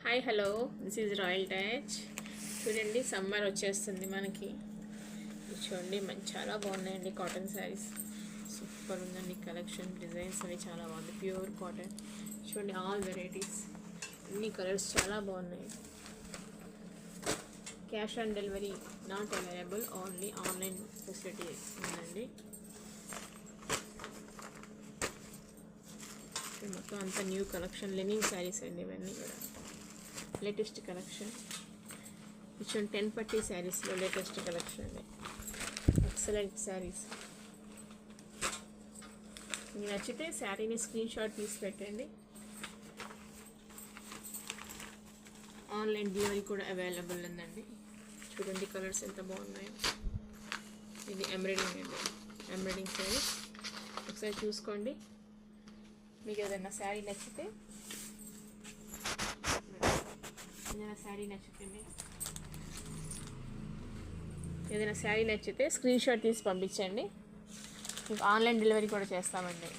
Hi hello, this is royal touch. చూడండి, summer వచ్చేస్తుంది మనకి. చూడండి, చాలా బాగున్నాయండి కాటన్ శారీస్. సూపర్ ఉందండి కలెక్షన్. డిజైన్స్ అవి చాలా బాగుంది. Pure cotton. చూడండి, ఆల్ వెరైటీస్, అన్ని కలర్స్ చాలా బాగున్నాయి. Cash on delivery not available, only online facility ఉందండి. మొత్తం అంతా న్యూ కలెక్షన్, లెనిన్ శారీస్ అండి ఇవన్నీ కూడా. Latest collection. ఇచ్చిన 10 పట్టీ శారీస్లో లేటెస్ట్ కలెక్షన్ అండి. ఎక్సలెంట్ శారీస్. మీకు నచ్చితే శారీని స్క్రీన్ షాట్ తీసి పెట్టండి. ఆన్లైన్ డెలివరీ కూడా అవైలబుల్ ఉందండి. చూడండి కలర్స్ ఎంత బాగున్నాయో. ఇది ఎంబ్రాయిడింగ్ అండి, ఎంబ్రాయిడింగ్ శారీ. ఒకసారి చూసుకోండి. మీకు ఏదైనా శారీ నచ్చితే ఏదైనా శారీ నచ్చితే స్క్రీన్ షాట్ తీసి పంపించండి. మీకు ఆన్లైన్ డెలివరీ కూడా చేస్తామండి.